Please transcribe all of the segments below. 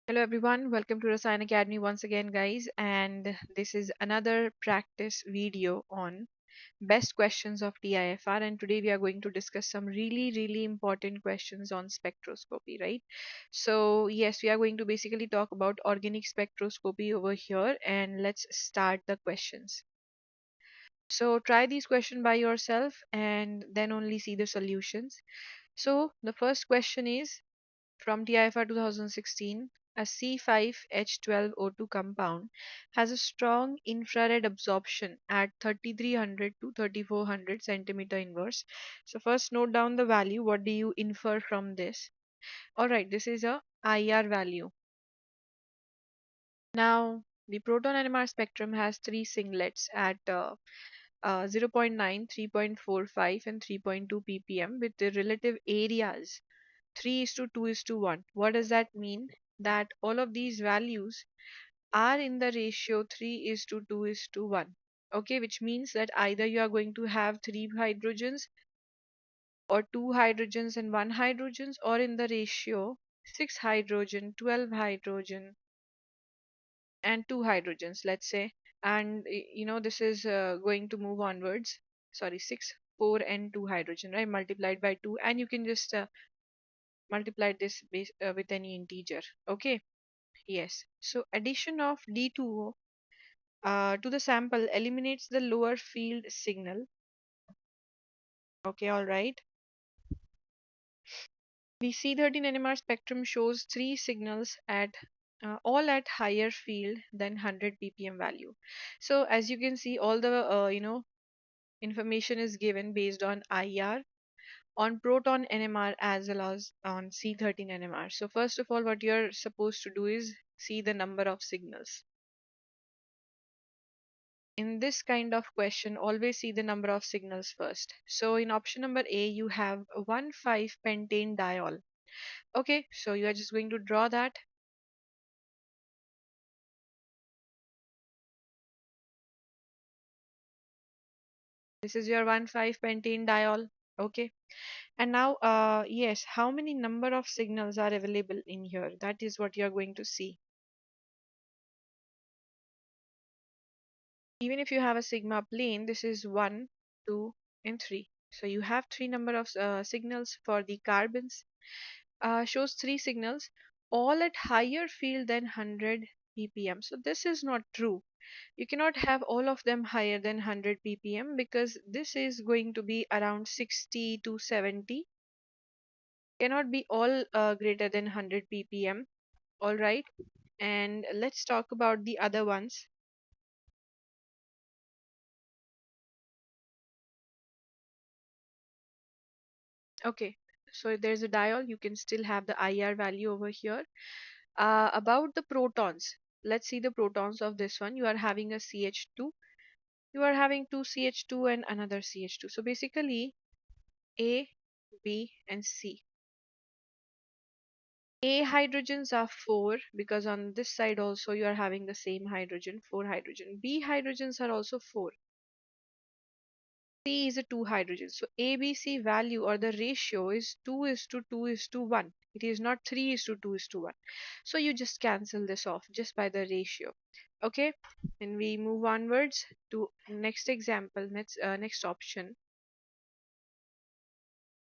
Hello everyone, welcome to Rasayan Academy once again, guys. And this is another practice video on best questions of TIFR. And today we are going to discuss some really important questions on spectroscopy, right? So, yes, we are going to basically talk about organic spectroscopy over here. And let's start the questions. So, try these questions by yourself and then only see the solutions. So, the first question is from TIFR 2016, a C5H12O2 compound has a strong infrared absorption at 3300 to 3400 centimeter inverse. So first note down the value. What do you infer from this? Alright, this is a IR value. Now, the proton NMR spectrum has three singlets at 0 0.9, 3.45 and 3.2 ppm with the relative areas 3 is to 2 is to 1. What does that mean? That all of these values are in the ratio 3 is to 2 is to 1. Okay, which means that either you are going to have 3 hydrogens or 2 hydrogens and 1 hydrogens, or in the ratio 6 hydrogen, 12 hydrogen and 2 hydrogens, let's say. And this is going to move onwards. Sorry, 6, 4 and 2 hydrogen, right? Multiplied by 2, and you can just multiply this with any integer. Okay, yes. So addition of D2O to the sample eliminates the lower field signal. Okay, all right. The C13 Nmr spectrum shows three signals at all at higher field than 100 ppm value. So as you can see, all the information is given based on IR, on proton NMR as well as on C13 NMR. So first of all, what you're supposed to do is see the number of signals. In this kind of question, always see the number of signals first. So in option number A, you have a 1,5-pentane diol. Okay, so you are just going to draw that. This is your 1,5-pentane diol. Okay, and now, yes, how many number of signals are available in here? That is what you are going to see. Even if you have a sigma plane, this is 1, 2, and 3. So you have three number of signals for the carbons. Shows three signals, all at higher field than 100 ppm. So this is not true. You cannot have all of them higher than 100 ppm because this is going to be around 60 to 70. Cannot be all greater than 100 ppm. All right. And let's talk about the other ones. Okay. So there's a diol. You can still have the IR value over here. About the protons. Let's see the protons of this one. You are having a CH2. You are having two CH2 and another CH2. So basically A, B and C. A hydrogens are 4 because on this side also you are having the same hydrogen, 4 hydrogen. B hydrogens are also 4. C is a 2 hydrogen. So ABC value or the ratio is 2 is to 2 is to 1. It is not 3 is to 2 is to 1. So you just cancel this off just by the ratio. Okay, and we move onwards to next example, next option.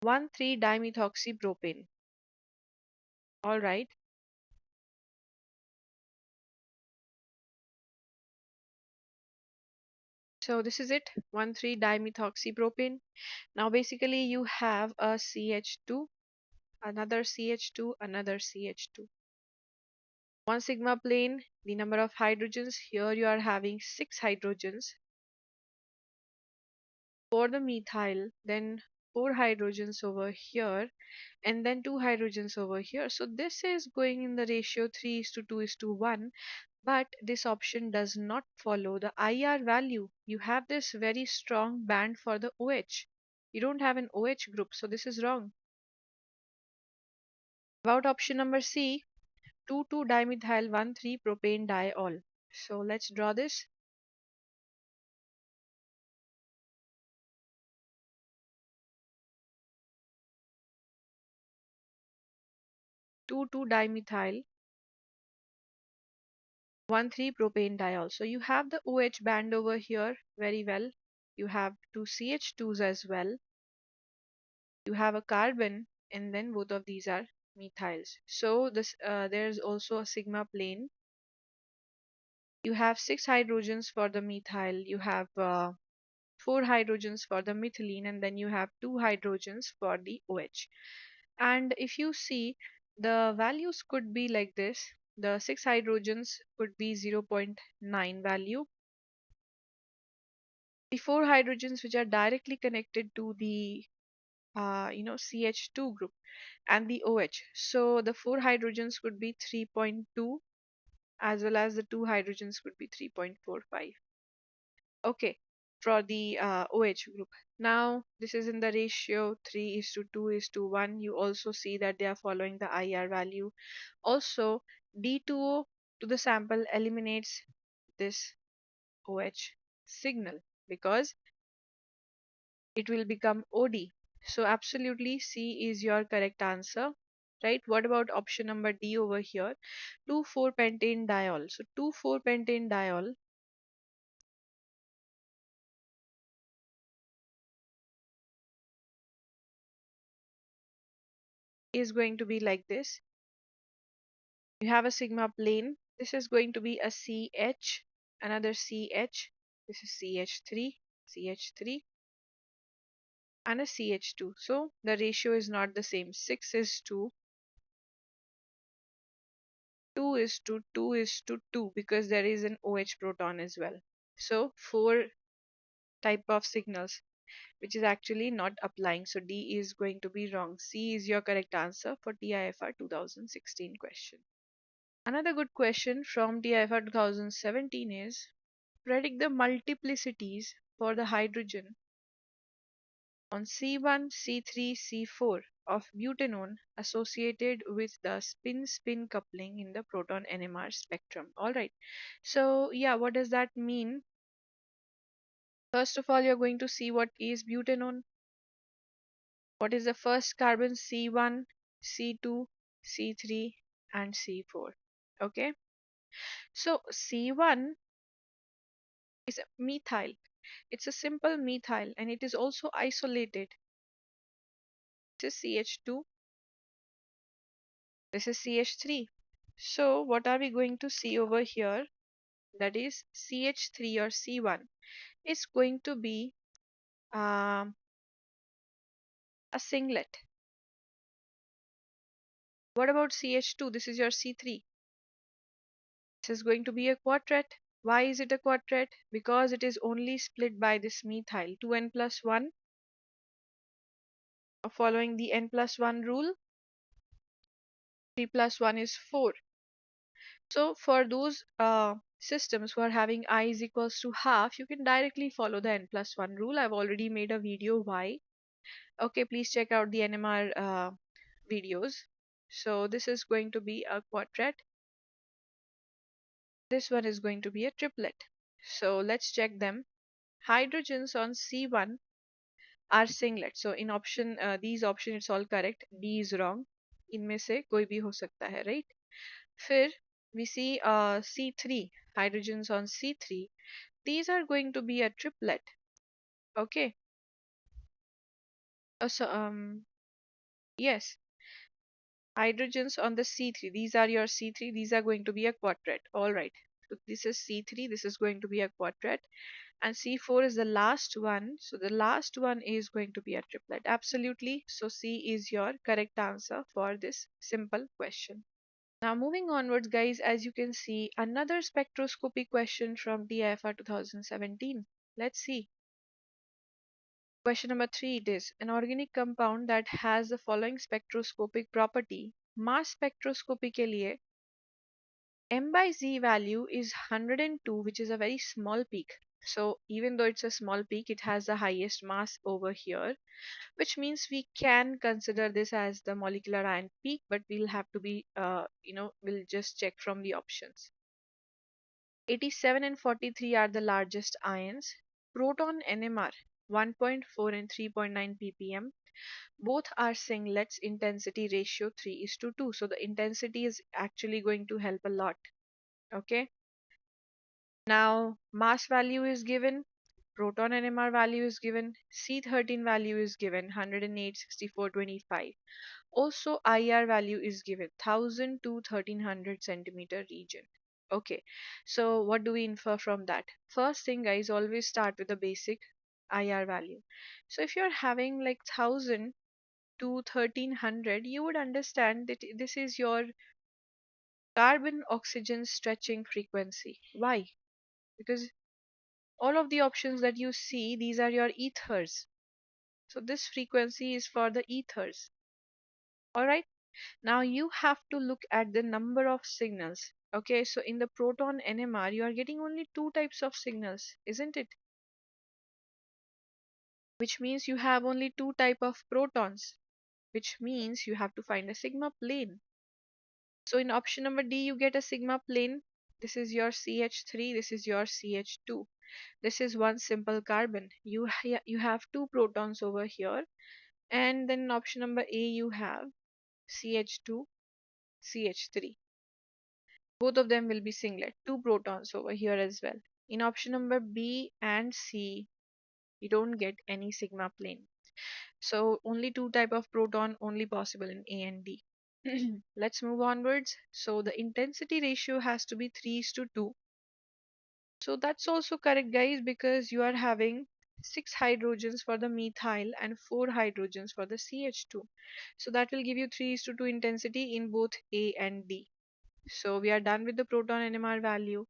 1,3-dimethoxy propane. All right. So this is it, 1,3-dimethoxy propane. Now basically you have a CH2, another CH2, another CH2. One sigma plane, the number of hydrogens, here you are having 6 hydrogens. For the methyl, then 4 hydrogens over here, and then 2 hydrogens over here. So this is going in the ratio 3 is to 2 is to 1. But this option does not follow the IR value. You have this very strong band for the OH. You don't have an OH group, so this is wrong. About option number C, 2,2-dimethyl 1,3-propane diol. So let's draw this. 2,2-dimethyl 1,3 propane diol. So you have the OH band over here very well. You have two CH2s as well. You have a carbon, and then both of these are methyls. So this there's also a sigma plane. You have six hydrogens for the methyl. You have four hydrogens for the methylene, and then you have two hydrogens for the OH. And if you see, the values could be like this. The six hydrogens could be 0.9 value. The four hydrogens which are directly connected to the CH2 group and the OH. So the four hydrogens could be 3.2, as well as the two hydrogens could be 3.45. Okay, for the OH group. Now this is in the ratio 3 is to 2 is to 1. You also see that they are following the IR value. Also, D2O to the sample eliminates this OH signal because it will become OD. So absolutely C is your correct answer. Right? What about option number D over here? 2,4-pentane diol. So 2,4-pentane diol is going to be like this. You have a sigma plane. This is going to be a CH, another CH. This is CH3, CH3, and a CH2. So the ratio is not the same. 6 is to 2 is to 2 is to 2 because there is an OH proton as well. So four type of signals which is actually not applying. So D is going to be wrong. C is your correct answer for TIFR 2016 question. Another good question from TIFR 2017 is predict the multiplicities for the hydrogen on C1, C3, C4 of butanone associated with the spin-spin coupling in the proton NMR spectrum. Alright, so yeah, what does that mean? First of all, you're going to see what is butanone. What is the first carbon? C1, C2, C3, and C4. Okay, so C1 is a methyl. It's a simple methyl and it is also isolated. This is CH2, this is CH3. So what are we going to see over here? That is CH3 or C1 is going to be um, a singlet. What about CH2? This is your C3. This is going to be a quartet. Why is it a quartet? Because it is only split by this methyl. 2n plus 1, following the n plus 1 rule. 3 plus 1 is 4. So for those systems who are having I is equals to half, you can directly follow the n plus 1 rule. I've already made a video why. Okay, please check out the NMR videos. So this is going to be a quadret. This one is going to be a triplet. So let's check them. Hydrogens on C1 are singlet. So in option these option it's all correct. D is wrong. इनमें से कोई भी हो सकता है, right? फिर we see C3, hydrogens on C3. These are going to be a triplet. Okay. So yes, hydrogens on the C3. These are your C3. These are going to be a quadret. All right. So this is C3. This is going to be a quadret. And C4 is the last one. So the last one is going to be a triplet. Absolutely. So C is your correct answer for this simple question. Now moving onwards, guys, as you can see, another spectroscopy question from TIFR 2017. Let's see. Question number 3, it is an organic compound that has the following spectroscopic property. Mass spectroscopy के लिए M by Z value is 102, which is a very small peak. So even though it's a small peak, it has the highest mass over here, which means we can consider this as the molecular ion peak, but we'll have to be, we'll just check from the options. 87 and 43 are the largest ions. Proton NMR 1.4 and 3.9 ppm. Both are singlets, intensity ratio 3 is to 2. So the intensity is actually going to help a lot. Okay. Now, mass value is given, proton NMR value is given, C13 value is given 108, 64, 25. Also, IR value is given 1000 to 1300 centimeter region. Okay, so what do we infer from that? First thing, guys, always start with the basic IR value. So if you're having like 1000 to 1300, you would understand that this is your carbon oxygen stretching frequency. Why? Because all of the options that you see, these are your ethers. So this frequency is for the ethers. All right. Now you have to look at the number of signals. Okay, so in the proton NMR, you are getting only two types of signals, isn't it? Which means you have only two type of protons, which means you have to find a sigma plane. So in option number D, you get a sigma plane. This is your CH3, this is your CH2. This is one simple carbon. You have two protons over here, and then in option number A, you have CH2, CH3. Both of them will be singlet, two protons over here as well. In option number B and C, you don't get any sigma plane. So only two type of proton only possible in A and D. Let's move onwards. So the intensity ratio has to be 3 is to 2. So that's also correct, guys, because you are having 6 hydrogens for the methyl and 4 hydrogens for the CH2. So that will give you 3 is to 2 intensity in both A and D. So we are done with the proton NMR value.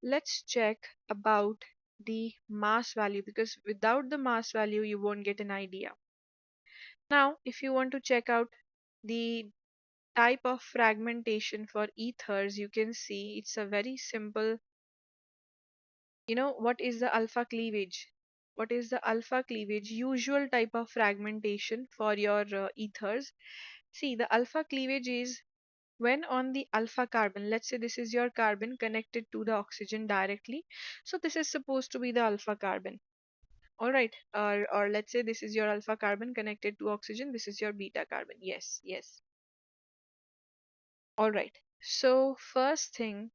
Let's check about the mass value, because without the mass value you won't get an idea. Now if you want to check out the type of fragmentation for ethers, you can see it's a very simple. What is the alpha cleavage? What is the alpha cleavage usual type of fragmentation for your ethers? See, the alpha cleavage is when on the alpha carbon, let's say this is your carbon connected to the oxygen directly, so this is supposed to be the alpha carbon. All right, or let's say this is your alpha carbon connected to oxygen, this is your beta carbon. Yes, yes. All right, so first thing,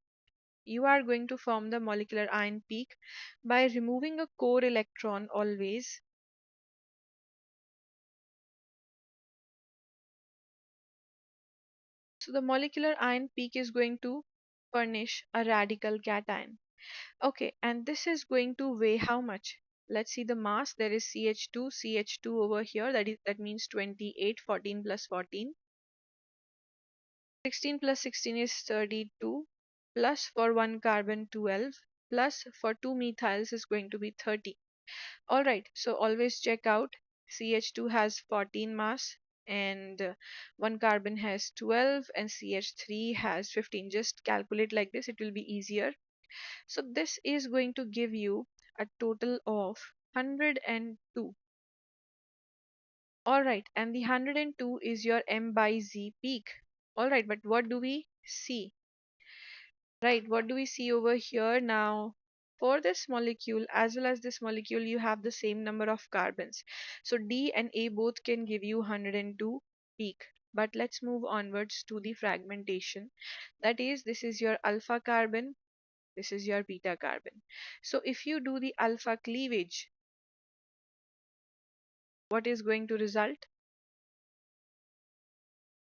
you are going to form the molecular ion peak by removing a core electron always. So the molecular ion peak is going to furnish a radical cation. Okay, and this is going to weigh how much? Let's see the mass. There is CH2 over here. That means 28, 14 plus 14. 16 plus 16 is 32, plus for one carbon 12, plus for two methyls is going to be 30. All right, so always check out. CH2 has 14 mass, and one carbon has 12, and CH3 has 15. Just calculate like this, it will be easier. So this is going to give you a total of 102. All right, and the 102 is your M by Z peak. All right, but what do we see? Right, what do we see over here now? For this molecule as well as this molecule, you have the same number of carbons. So D and A both can give you 102 peak. But let's move onwards to the fragmentation. That is, this is your alpha carbon, this is your beta carbon. So if you do the alpha cleavage, what is going to result?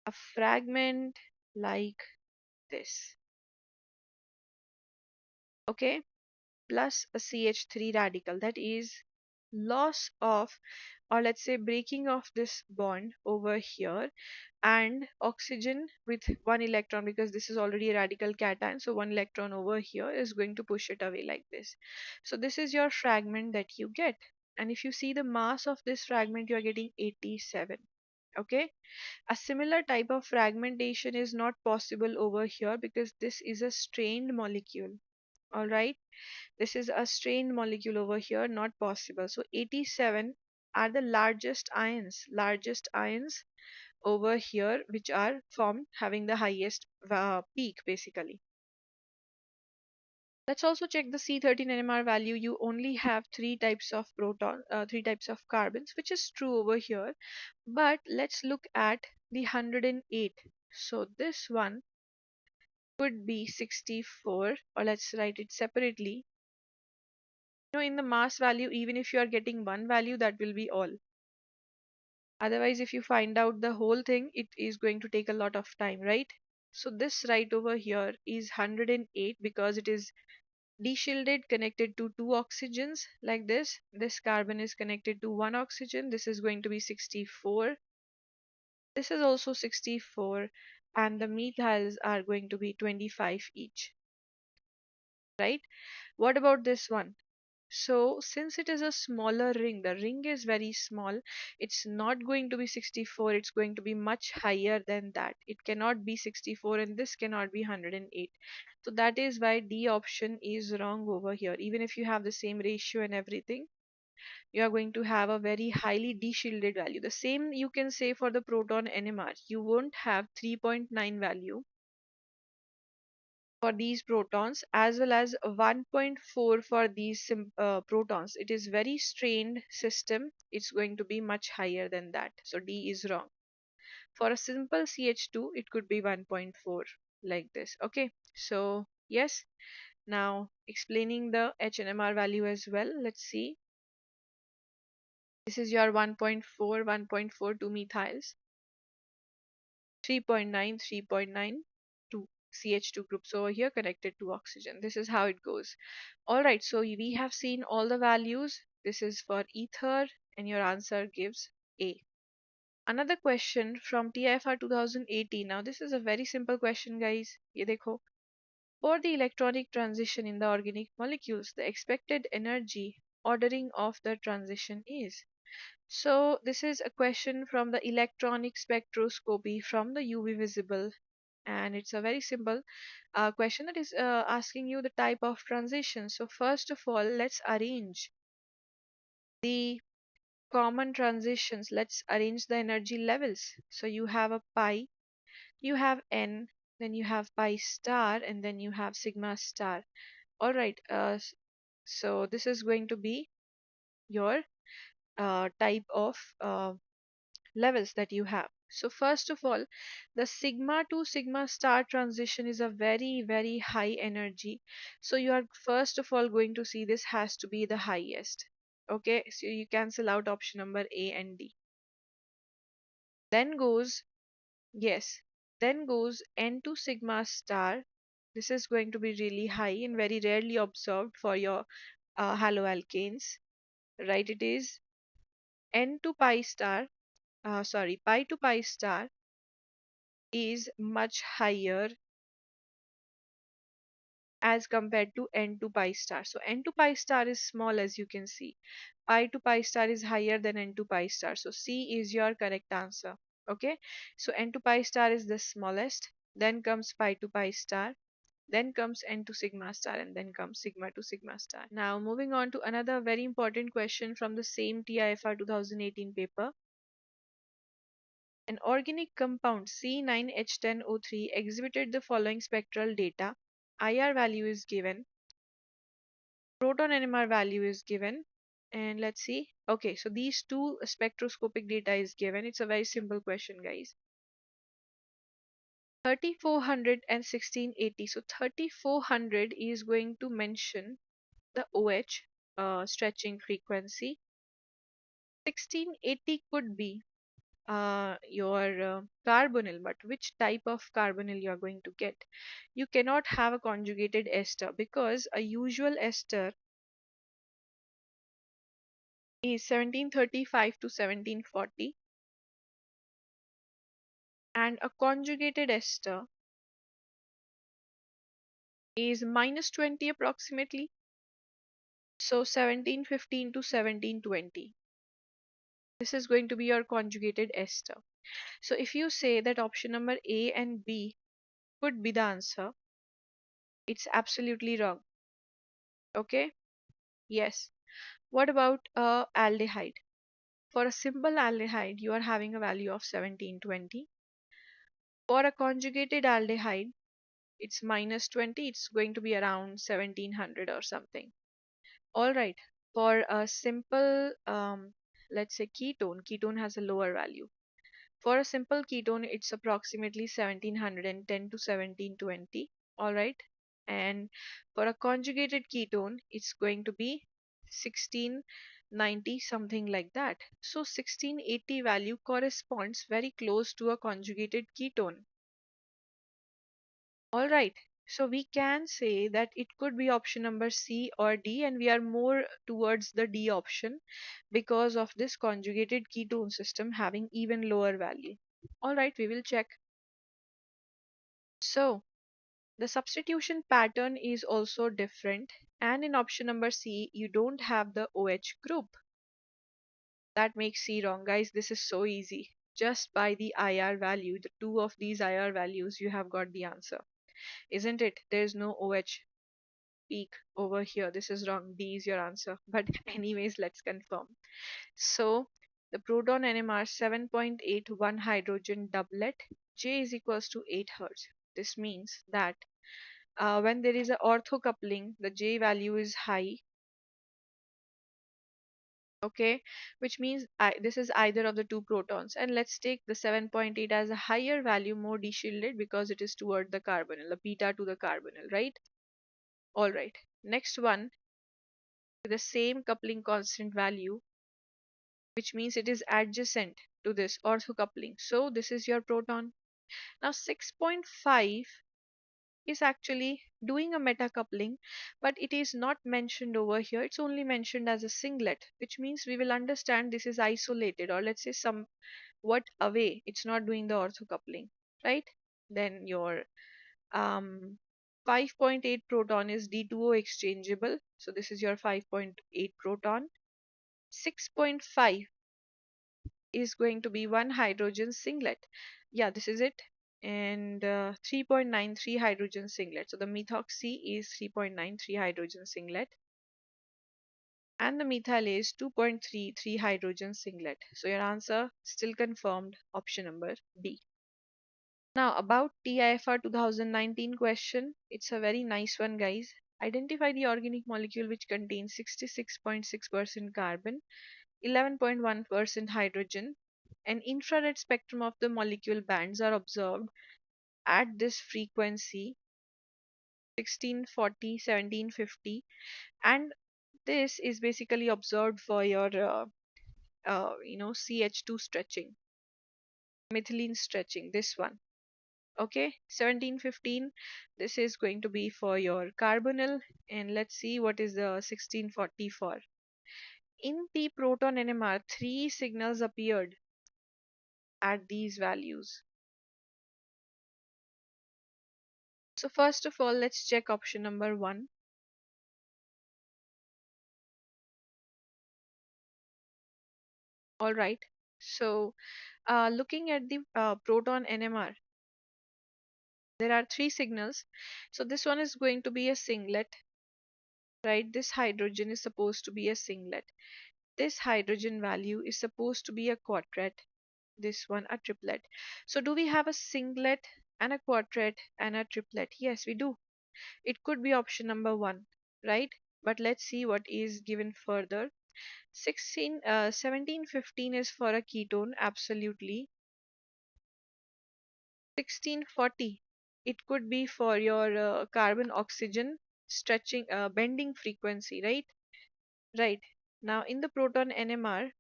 A fragment like this. Okay, plus a CH3 radical, that is loss of, or let's say breaking of this bond over here, and oxygen with one electron, because this is already a radical cation, so one electron over here is going to push it away like this. So this is your fragment that you get, and if you see the mass of this fragment, you are getting 87. Okay, a similar type of fragmentation is not possible over here because this is a strained molecule. All right, this is a strained molecule over here, not possible. So 87 are the largest ions over here, which are formed having the highest peak basically. Let's also check the C13 NMR value. You only have three types of carbons, which is true over here. But let's look at the 108. So this one could be 64, or let's write it separately. In the mass value, even if you are getting one value, that will be all. Otherwise, if you find out the whole thing, it is going to take a lot of time, right? So this right over here is 108 because it is deshielded, connected to two oxygens like this. This carbon is connected to one oxygen. This is going to be 64. This is also 64, and the methyls are going to be 25 each, right? What about this one? So since it is a smaller ring, the ring is very small, it's not going to be 64, it's going to be much higher than that. It cannot be 64 and this cannot be 108. So that is why D option is wrong over here. Even if you have the same ratio and everything, you are going to have a very highly deshielded value. The same you can say for the proton NMR. You won't have 3.9 value for these protons as well as 1.4 for these protons. It is very strained system. It's going to be much higher than that. So D is wrong. For a simple CH2, it could be 1.4 like this. Okay. So yes. Now explaining the HNMR value as well. Let's see. This is your 1.4, 1.42 methyls, 3.9, 3.9, 2 CH2 groups over here connected to oxygen. This is how it goes. All right, so we have seen all the values. This is for ether, and your answer gives A. Another question from TIFR 2018. Now, this is a very simple question, guys. Ye dekho. For the electronic transition in the organic molecules, the expected energy ordering of the transition is. So, this is a question from the electronic spectroscopy from the UV visible, and it's a very simple question that is asking you the type of transition. So first of all, let's arrange the common transitions. Let's arrange the energy levels. So you have a pi, you have n, then you have pi star, and then you have sigma star. All right, so this is going to be your type of levels that you have. So first of all, the sigma to sigma star transition is a very, very high energy. So you are first of all going to see this has to be the highest. Okay, so you cancel out option number A and D. Then goes, yes, then goes N to sigma star. This is going to be really high and very rarely observed for your haloalkanes, right? It is N to pi star, pi to pi star is much higher as compared to n to pi star. So n to pi star is small, as you can see. Pi to pi star is higher than n to pi star. So C is your correct answer. Okay. So n to pi star is the smallest. Then comes pi to pi star. Then comes n to sigma star, and then comes sigma to sigma star. Now moving on to another very important question from the same TIFR 2018 paper. An organic compound C9H10O3 exhibited the following spectral data. IR value is given, proton NMR value is given, and let's see. Okay, so these two spectroscopic data is given. It's a very simple question, guys. 3400 and 1680. So 3400 is going to mention the OH stretching frequency. 1680 could be your carbonyl, but which type of carbonyl you are going to get? You cannot have a conjugated ester because a usual ester is 1735 to 1740, and a conjugated ester is minus 20 approximately, so 1715 to 1720. This is going to be your conjugated ester. So if you say that option number A and B could be the answer, it's absolutely wrong. Okay, yes. What about aldehyde? For a simple aldehyde, you are having a value of 1720. For a conjugated aldehyde, it's minus 20. It's going to be around 1700 or something. All right. For a simple, let's say ketone has a lower value. For a simple ketone, it's approximately 1710 to 1720. All right. And for a conjugated ketone, it's going to be 1690, something like that. So 1680 value corresponds very close to a conjugated ketone. All right. So we can say that it could be option number C or D, and we are more towards the D option because of this conjugated ketone system having even lower value. All right, we will check. So the substitution pattern is also different, and in option number C, you don't have the OH group. That makes C wrong. Guys, this is so easy. Just by the IR value, the two of these IR values, you have got the answer. Isn't it? There's no OH peak over here. This is wrong. D is your answer. But anyways, let's confirm. So the proton NMR 7.81 hydrogen doublet, J is equals to 8 Hertz. This means that when there is a ortho coupling, the J value is high. Okay, which means this is either of the two protons. And let's take the 7.8 as a higher value, more deshielded because it is toward the carbonyl, the beta to the carbonyl, right? All right. Next one, with the same coupling constant value, which means it is adjacent to this ortho coupling. So this is your proton. Now 6.5 is actually doing a meta coupling, but it is not mentioned over here. It's only mentioned as a singlet, which means we will understand this is isolated, or let's say somewhat away. It's not doing the ortho coupling, right? Then your um 5.8 proton is D2O exchangeable. So this is your 5.8 proton. 6.5 is going to be one hydrogen singlet. Yeah, this is it. And 3.93 hydrogen singlet. So the methoxy is 3.93 hydrogen singlet. And the methyl is 2.33 hydrogen singlet. So your answer still confirmed, option number D. Now about TIFR 2019 question. It's a very nice one, guys. Identify the organic molecule which contains 66.6% carbon, 11.1% hydrogen. An infrared spectrum of the molecule bands are observed at this frequency 1640, 1750, and this is basically observed for your CH2 stretching, methylene stretching, this one. Okay, 1715, this is going to be for your carbonyl, and let's see what is the 1640 for. In the proton NMR, three signals appeared at these values. So first of all, let's check option number 1. All right. So looking at the proton NMR, there are three signals. So this one is going to be a singlet, right? This hydrogen is supposed to be a singlet. This hydrogen value is supposed to be a quartet. This one a triplet. So do we have a singlet and a quartet and a triplet? Yes, we do. It could be option number 1, right? But let's see what is given further. 1715 is for a ketone, absolutely. 1640, it could be for your carbon oxygen stretching, bending frequency, right? Right. Now in the proton NMR,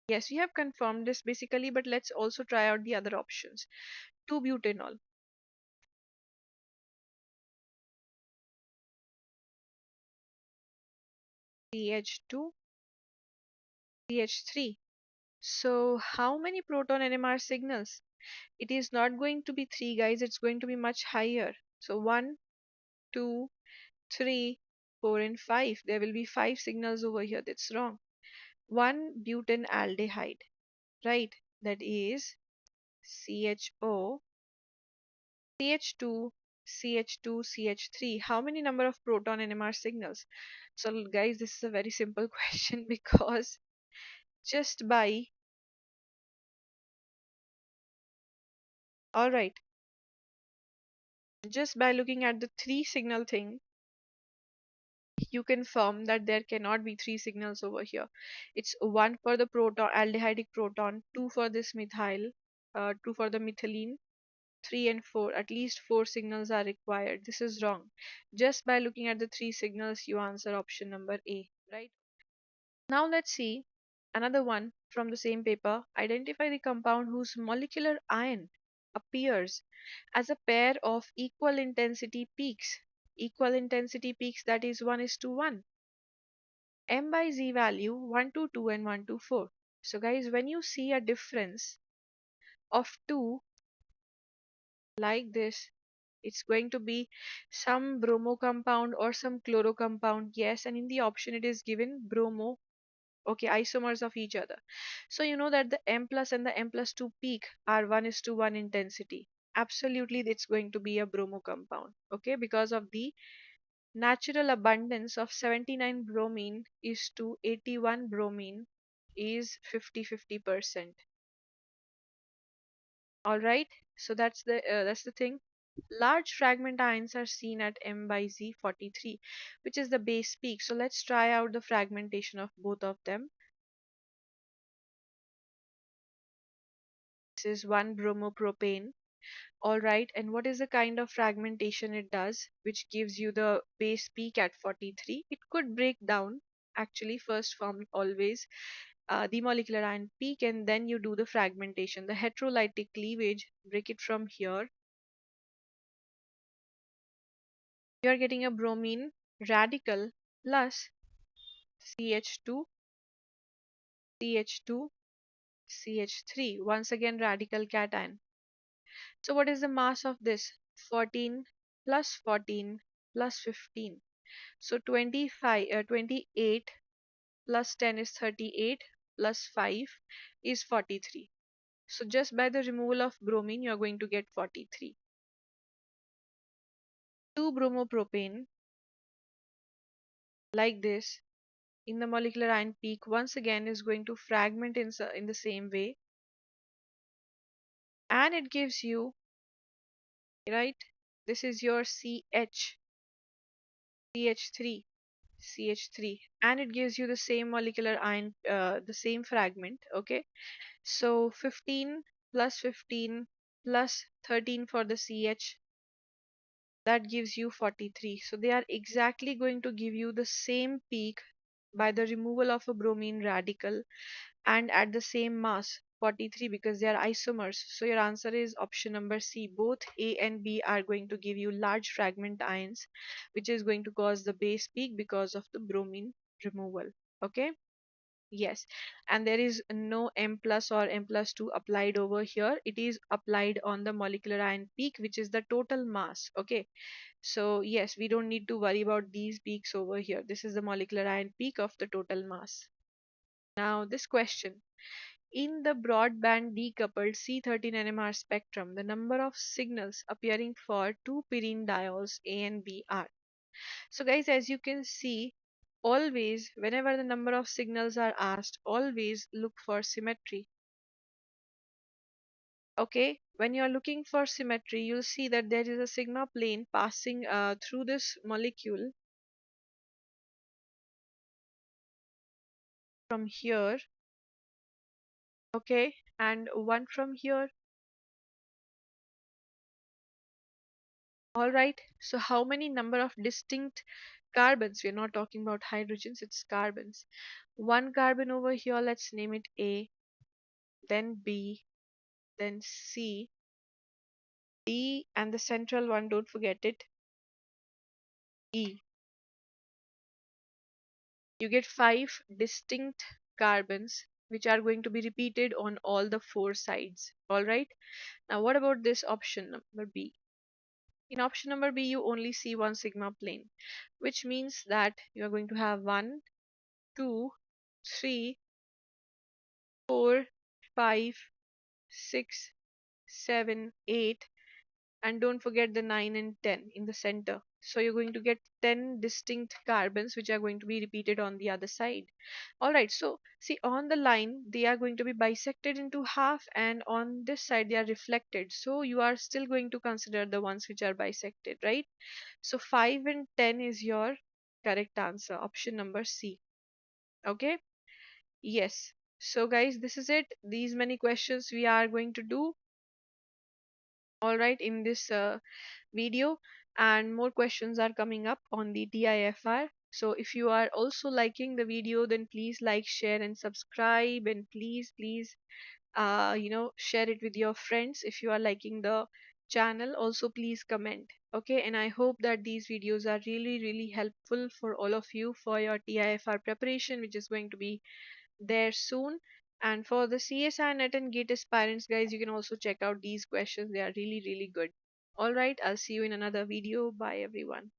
yes, we have confirmed this basically, but let's also try out the other options. 2-butanol. CH2, CH3. So how many proton NMR signals? It is not going to be 3, guys, it's going to be much higher. So 1, 2, 3, 4, and 5. There will be 5 signals over here. That's wrong. 1-butanaldehyde, right? That is CHO, CH2, CH2, CH3. How many number of proton NMR signals? So guys, this is a very simple question because just by, all right, just by looking at the three signal thing, you confirm that there cannot be three signals over here. It's one for the proton, aldehydic proton, two for this methyl, two for the methylene, 3 and 4. At least 4 signals are required. This is wrong. Just by looking at the 3 signals, you answer option number A, right? Now let's see another one from the same paper. Identify the compound whose molecular ion appears as a pair of equal intensity peaks. Equal intensity peaks, that is 1 is to 1. M by Z value 1 to 2 and 1 to 4. So guys, when you see a difference of 2 like this, it's going to be some bromo compound or some chloro compound. Yes, and in the option it is given bromo. Okay, isomers of each other. So you know that the M plus and the M plus 2 peak are 1 is to 1 intensity. Absolutely, it's going to be a bromo compound. Okay, because of the natural abundance of 79 bromine is to 81 bromine is 50-50%. All right, so that's the thing. Large fragment ions are seen at M by Z 43, which is the base peak. So let's try out the fragmentation of both of them. This is 1 bromopropane. All right, and what is the kind of fragmentation it does, which gives you the base peak at 43? It could break down. Actually, first form always the molecular ion peak, and then you do the fragmentation. The heterolytic cleavage, break it from here. You are getting a bromine radical plus CH2, CH2, CH3. Once again, radical cation. So what is the mass of this? 14 plus 14 plus 15. So 28 plus 10 is 38 plus 5 is 43. So just by the removal of bromine, you are going to get 43. 2-bromopropane like this in the molecular ion peak once again is going to fragment in the same way, and it gives you, right, this is your CH3, CH3, and it gives you the same molecular ion, the same fragment. Okay, so 15 plus 15 plus 13 for the CH, that gives you 43. So they are exactly going to give you the same peak by the removal of a bromine radical and at the same mass 43, because they are isomers. So your answer is option number C. Both A and B are going to give you large fragment ions, which is going to cause the base peak because of the bromine removal. Okay, yes, and there is no M plus or M plus 2 applied over here. It is applied on the molecular ion peak, which is the total mass. Okay, so yes, we don't need to worry about these peaks over here. This is the molecular ion peak of the total mass. Now this question: in the broadband decoupled C13 Nmr spectrum, the number of signals appearing for two pyrene diols A and B are. So guys, as you can see, always whenever the number of signals are asked, always look for symmetry. Okay, when you are looking for symmetry, you'll see that there is a sigma plane passing through this molecule from here, okay, and one from here. All right, so how many number of distinct carbons? We're not talking about hydrogens, it's carbons. One carbon over here, let's name it A, then B, then C, D, and the central one, don't forget it, E. You get 5 distinct carbons which are going to be repeated on all the 4 sides. All right, now what about this option number B? In option number B, you only see one sigma plane, which means that you are going to have 1, 2, 3, 4, 5, 6, 7, 8, and don't forget the 9 and 10 in the center. So you're going to get 10 distinct carbons which are going to be repeated on the other side. Alright, so see, on the line they are going to be bisected into half, and on this side they are reflected. So you are still going to consider the ones which are bisected, right? So 5 and 10 is your correct answer, option number C. Okay, yes. So guys, this is it. These many questions we are going to do all right, in this video, and more questions are coming up on the TIFR. So if you are also liking the video, then please like, share, and subscribe, and please share it with your friends. If you are liking the channel, also please comment. Okay, and I hope that these videos are really helpful for all of you for your TIFR preparation, which is going to be there soon. And for the CSIR net and gate aspirants, guys, you can also check out these questions. They are really good. All right, I'll see you in another video. Bye everyone.